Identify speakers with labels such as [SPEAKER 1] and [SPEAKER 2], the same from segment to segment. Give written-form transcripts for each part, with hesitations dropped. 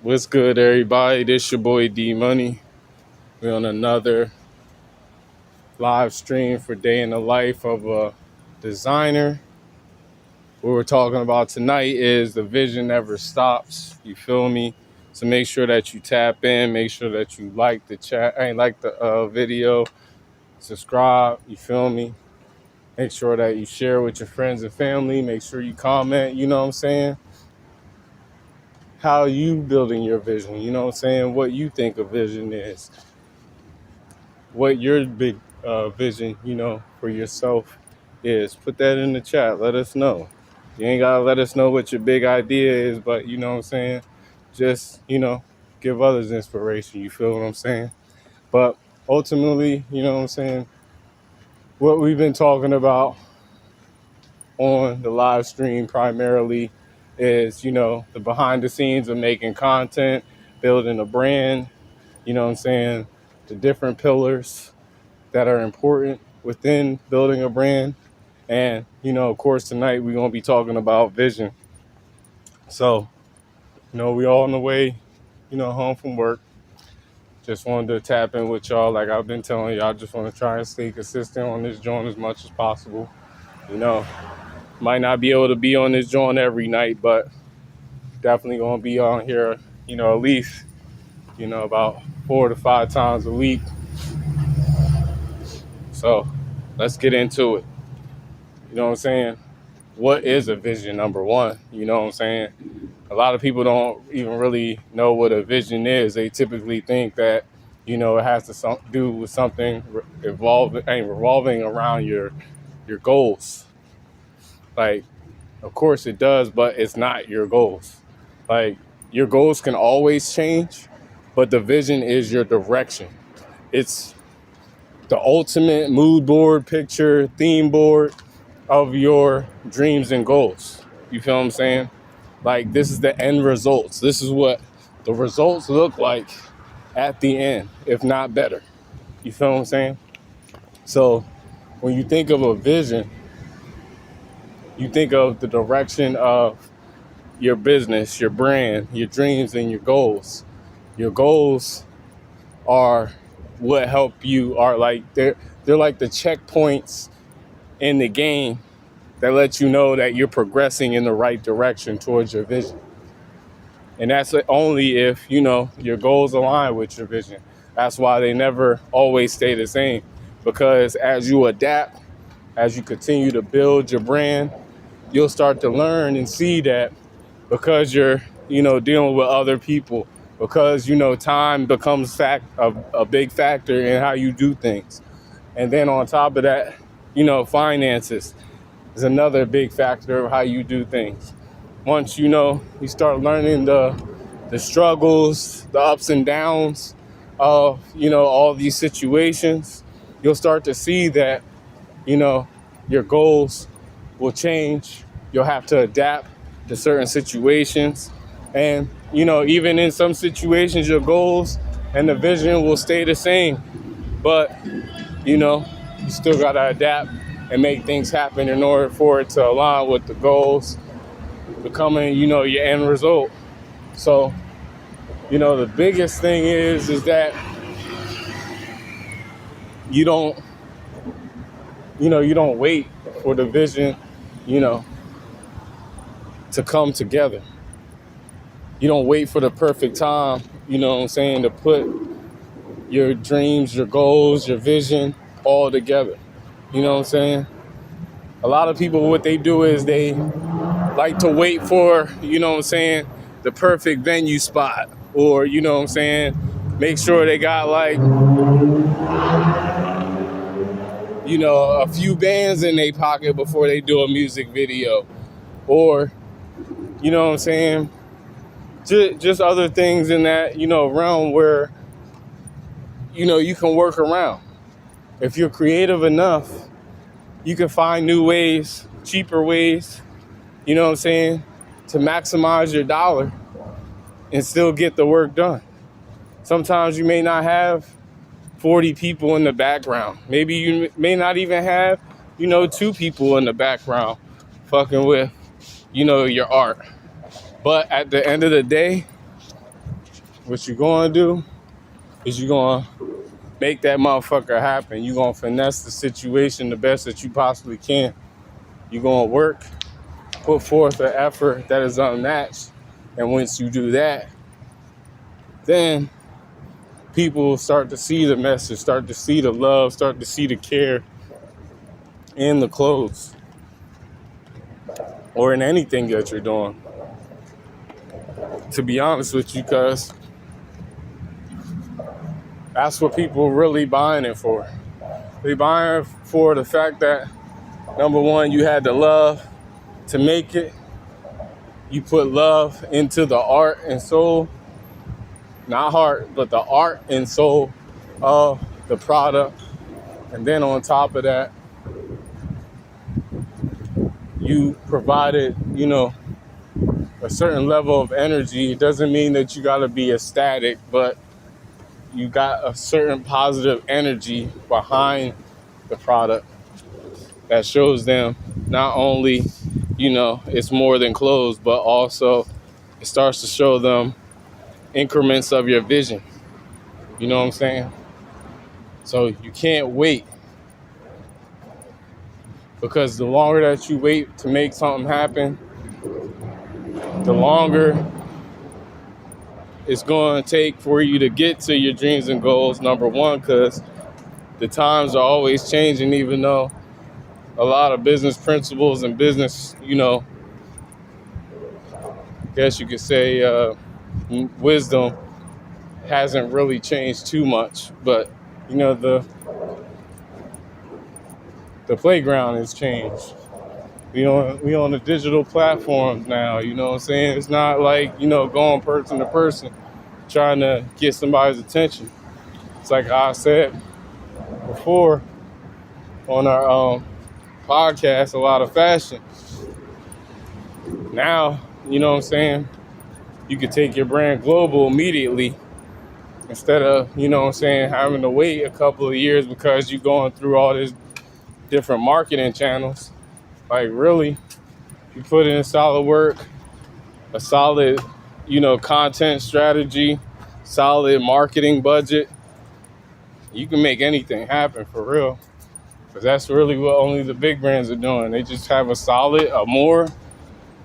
[SPEAKER 1] What's good, everybody? This your boy D Money. We're on another live stream for Day in the Life of a Designer. What we're talking about tonight is the vision never stops. You feel me? So make sure that you tap in. Make sure that you like the chat. Like the video. Subscribe. You feel me? Make sure that you share with your friends and family. Make sure you comment. You know what I'm saying? How you building your vision? You know what I'm saying? What you think a vision is? What your big vision, for yourself is. Put that in the chat. Let us know. You ain't gotta let us know what your big idea is, but you know what I'm saying? Just, give others inspiration. You feel what I'm saying? But ultimately, you know what I'm saying? What we've been talking about on the live stream primarily is, the behind the scenes of making content, building a brand, you know what I'm saying? The different pillars that are important within building a brand. And, of course, tonight we're going to be talking about vision. So, we all on the way, home from work. Just wanted to tap in with y'all. Like I've been telling y'all, just want to try and stay consistent on this joint as much as possible. Might not be able to be on this joint every night, but definitely going to be on here, at least, about 4 to 5 times a week. So let's get into it. You know what I'm saying? What is a vision, number one? You know what I'm saying? A lot of people don't even really know what a vision is. They typically think that, it has to do with something revolving around your goals. Like, of course it does, but it's not your goals. Like, your goals can always change, but the vision is your direction. It's the ultimate mood board, picture, theme board of your dreams and goals. You feel what I'm saying? Like, this is the end results. This is what the results look like at the end, if not better. You feel what I'm saying? So when you think of a vision, you think of the direction of your business, your brand, your dreams, and your goals. Your goals are what help you, are like, they're like the checkpoints in the game that let you know that you're progressing in the right direction towards your vision. And that's only if, your goals align with your vision. That's why they never always stay the same. Because as you adapt, as you continue to build your brand, you'll start to learn and see that because you're, dealing with other people, because, time becomes a big factor in how you do things. And then on top of that, finances is another big factor of how you do things. Once you start learning the struggles, the ups and downs of all these situations, you'll start to see that your goals will change. You'll have to adapt to certain situations, and even in some situations, your goals and the vision will stay the same, but you still gotta adapt and make things happen in order for it to align with the goals becoming, your end result. So, the biggest thing is that you don't, you don't wait for the vision, to come together. You don't wait for the perfect time, to put your dreams, your goals, your vision all together. You know what I'm saying? A lot of people, what they do is they like to wait for, the perfect venue spot, or, make sure they got like, a few bands in their pocket before they do a music video, or, just other things in that, realm where, you can work around. If you're creative enough, you can find new ways, cheaper ways, to maximize your dollar and still get the work done. Sometimes you may not have 40 people in the background. Maybe you may not even have, 2 people in the background fucking with, your art. But at the end of the day, what you're going to do is you're going to make that motherfucker happen. You're going to finesse the situation the best that you possibly can. You're going to work, put forth an effort that is unmatched. And once you do that, then people start to see the message, start to see the love, start to see the care in the clothes or in anything that you're doing. To be honest with you, cuz that's what people really buying it for. They buying for the fact that, number one, you had the love to make it. You put love into the art and soul, not heart, but the art and soul of the product. And then on top of that, you provided, a certain level of energy. It doesn't mean that you got to be ecstatic, but you got a certain positive energy behind the product that shows them not only, it's more than clothes, but also it starts to show them increments of your vision. You know what I'm saying? So you can't wait, because the longer that you wait to make something happen, the longer it's going to take for you to get to your dreams and goals. Number one, because the times are always changing, even though a lot of business principles and business, I guess you could say wisdom hasn't really changed too much. But, the playground has changed. We on a digital platform now, you know what I'm saying? It's not like, going person to person trying to get somebody's attention. It's like I said before on our podcast, a lot of fashion. Now, you know what I'm saying? You could take your brand global immediately instead of, having to wait a couple of years because you're going through all these different marketing channels. Like, really, you put in solid work, a solid, content strategy, solid marketing budget, you can make anything happen for real. Because that's really what only the big brands are doing. They just have a more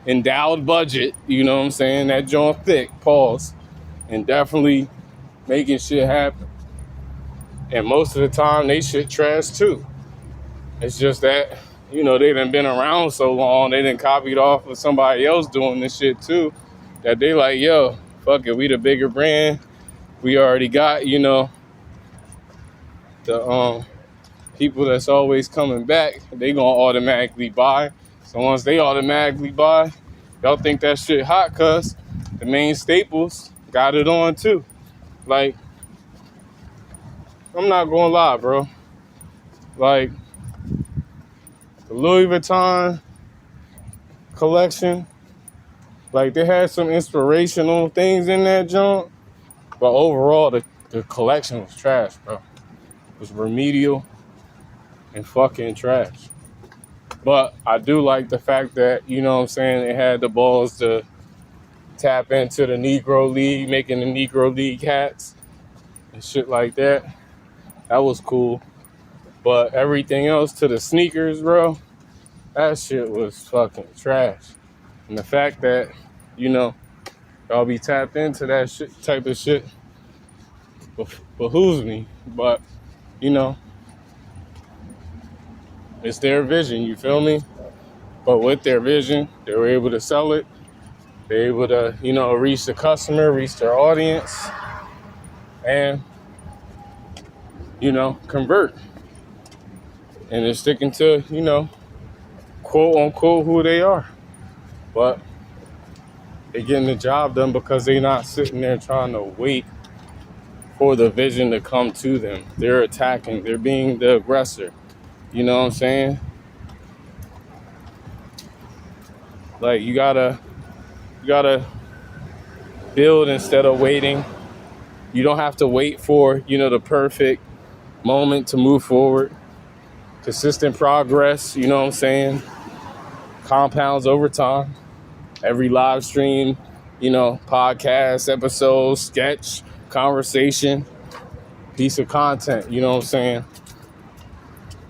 [SPEAKER 1] endowed budget, you know what I'm saying? That joint thick, pause, and definitely making shit happen. And most of the time, they shit trash too. It's just that, they done been around so long, they done copied off of somebody else doing this shit too, that they like, yo, fuck it, we the bigger brand. We already got, the people that's always coming back, they gonna automatically buy. So once they automatically buy, y'all think that shit hot cuz the main staples got it on too. Like, I'm not gonna lie, bro. Like, the Louis Vuitton collection, like, they had some inspirational things in that junk, but overall, the collection was trash, bro. It was remedial and fucking trash. But I do like the fact that, they had the balls to tap into the Negro League, making the Negro League hats and shit like that. That was cool. But everything else to the sneakers, bro, that shit was fucking trash. And the fact that, y'all be tapped into that shit, type of shit behooves me. But, it's their vision, you feel me? But with their vision, they were able to sell it. They were able to, reach the customer, reach their audience, and, convert. And they're sticking to, quote unquote, who they are. But they're getting the job done because they're not sitting there trying to wait for the vision to come to them. They're attacking. They're being the aggressor. You know what I'm saying? Like, you gotta build instead of waiting. You don't have to wait for, the perfect moment to move forward. Consistent progress, compounds over time. Every live stream, podcast, episode, sketch, conversation, piece of content,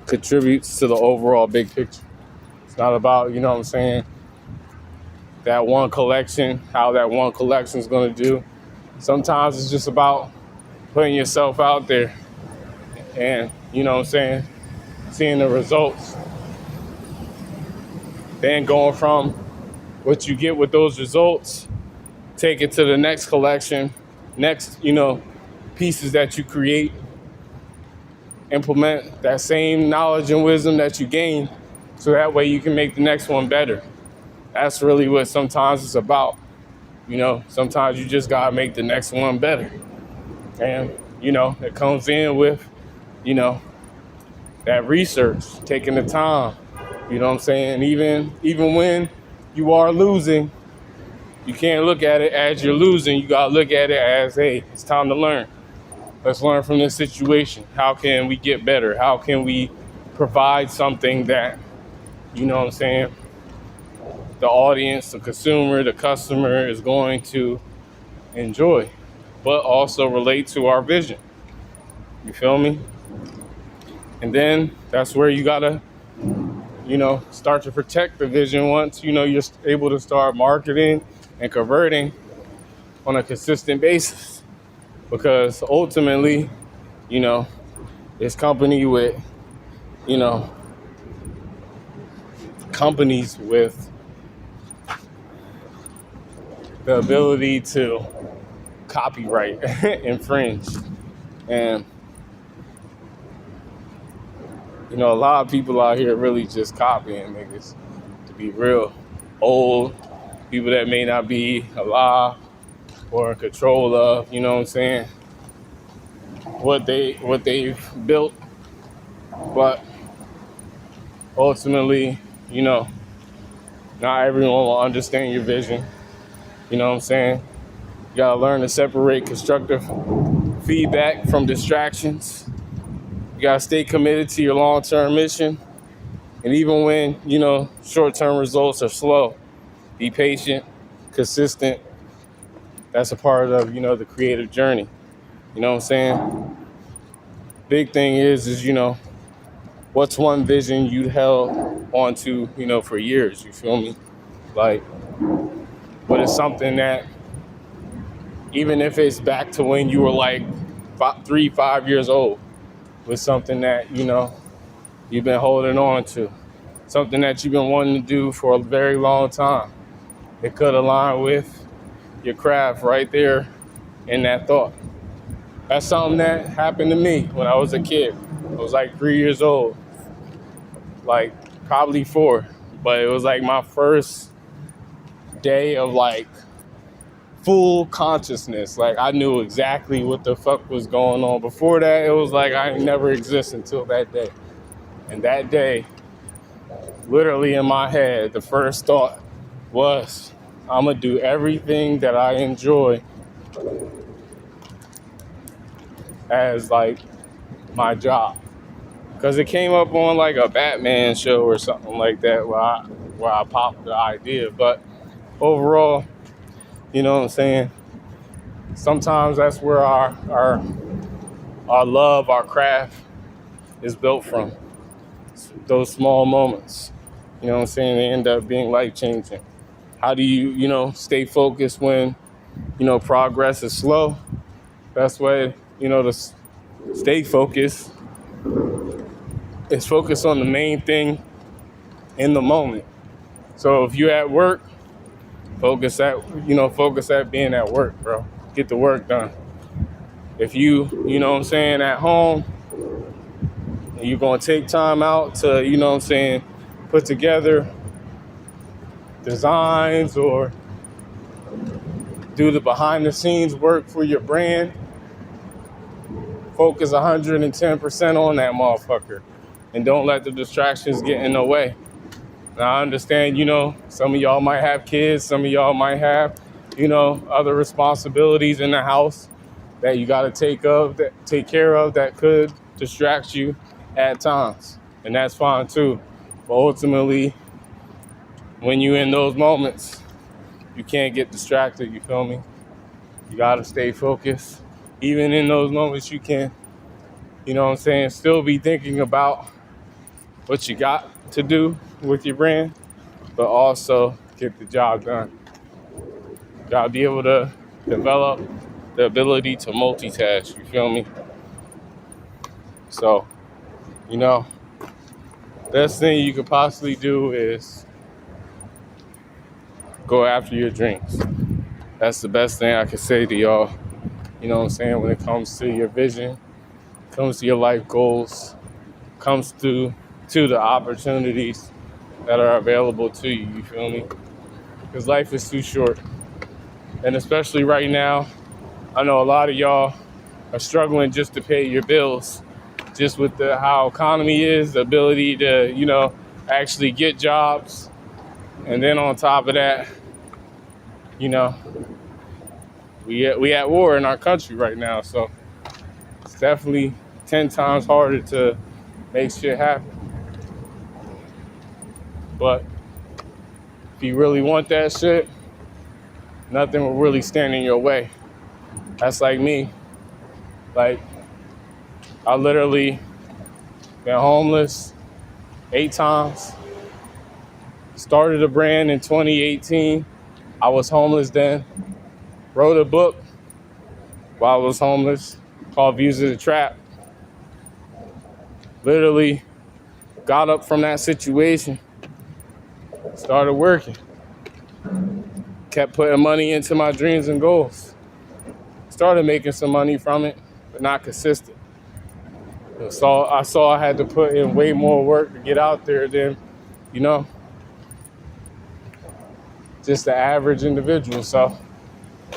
[SPEAKER 1] contributes to the overall big picture. It's not about, that one collection, how that one collection is going to do. Sometimes it's just about putting yourself out there and, seeing the results. Then going from what you get with those results, take it to the next collection, next, pieces that you create, implement that same knowledge and wisdom that you gain so that way you can make the next one better. That's really what sometimes it's about. Sometimes you just gotta make the next one better. And, it comes in with, that research, taking the time, Even when you are losing, you can't look at it as you're losing. You gotta look at it as, hey, it's time to learn. Let's learn from this situation. How can we get better? How can we provide something that, the audience, the consumer, the customer is going to enjoy, but also relate to our vision. You feel me? And then that's where you gotta, start to protect the vision once, you're able to start marketing and converting on a consistent basis. Because ultimately, it's companies with the ability to copyright infringe. And a lot of people out here really just copying niggas, to be real. Old people that may not be alive or in control of, what they've built. But ultimately, not everyone will understand your vision. You gotta learn to separate constructive feedback from distractions. You gotta stay committed to your long-term mission. And even when, short-term results are slow, be patient, consistent. That's a part of, the creative journey. Big thing is, what's one vision you held onto, for years, you feel me? Like, what is something that, even if it's back to when you were like 5 years old, was something that, you've been holding on to, something that you've been wanting to do for a very long time. It could align with your craft right there in that thought. That's something that happened to me when I was a kid. I was like 3 years old, like probably 4, but it was like my first day of like full consciousness. Like I knew exactly what the fuck was going on. Before that, it was like I never existed until that day. And that day, literally in my head, the first thought was, I'm gonna do everything that I enjoy as like my job. Because it came up on like a Batman show or something like that where I popped the idea. But overall, sometimes that's where our love, our craft is built from. Those small moments, they end up being life-changing. How do you, stay focused when, progress is slow? Best way, to stay focused is focus on the main thing in the moment. So if you're at work, focus at being at work, bro. Get the work done. If you, at home, and you're going to take time out to, put together designs or do the behind the scenes work for your brand, focus 110% on that motherfucker and don't let the distractions get in the way. Now I understand, some of y'all might have kids, some of y'all might have, other responsibilities in the house that you got to take care of that could distract you at times. And that's fine too. But ultimately, when you're in those moments, you can't get distracted, you feel me? You gotta stay focused. Even in those moments you can, still be thinking about what you got to do with your brand, but also get the job done. You gotta be able to develop the ability to multitask, you feel me? So, best thing you could possibly do is go after your dreams. That's the best thing I can say to y'all, when it comes to your vision, comes to your life goals, comes to the opportunities that are available to you, you feel me? Because life is too short. And especially right now, I know a lot of y'all are struggling just to pay your bills, just with how economy is, the ability to, actually get jobs. And then on top of that, we at war in our country right now. So it's definitely 10 times harder to make shit happen. But if you really want that shit, nothing will really stand in your way. That's like me. Like, I literally been homeless 8 times. Started a brand in 2018. I was homeless then. Wrote a book while I was homeless called Views of the Trap. Literally got up from that situation, started working, kept putting money into my dreams and goals. Started making some money from it, but not consistent. So I saw I had to put in way more work to get out there than, just the average individual. So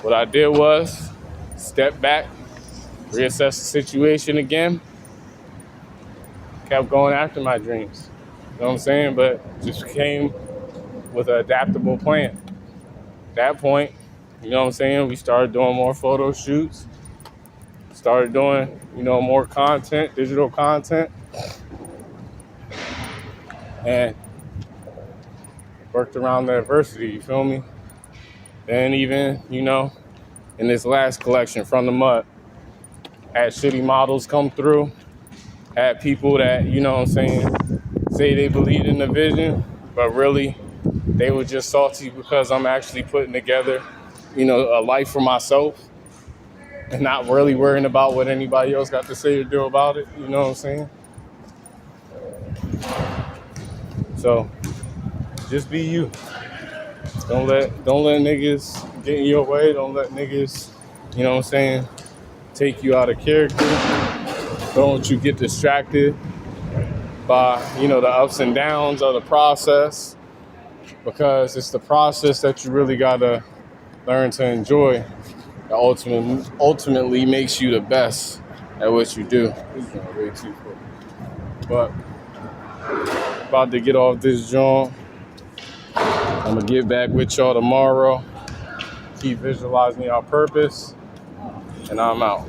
[SPEAKER 1] what I did was step back, reassess the situation again, kept going after my dreams. You know what I'm saying? But just came with an adaptable plan. At that point, we started doing more photo shoots, started doing, more content, digital content, and worked around the adversity, you feel me? And even, in this last collection, From the Mud, had shitty models come through, had people that, say they believed in the vision, but really they were just salty because I'm actually putting together, a life for myself and not really worrying about what anybody else got to say or do about it, you know what I'm saying? So just be you. Don't let niggas get in your way. Don't let niggas, take you out of character. Don't you get distracted by, the ups and downs of the process, because it's the process that you really gotta learn to enjoy that ultimately makes you the best at what you do. This is going way too quick. But about to get off this joint. I'm gonna get back with y'all tomorrow. Keep visualizing your purpose, and I'm out.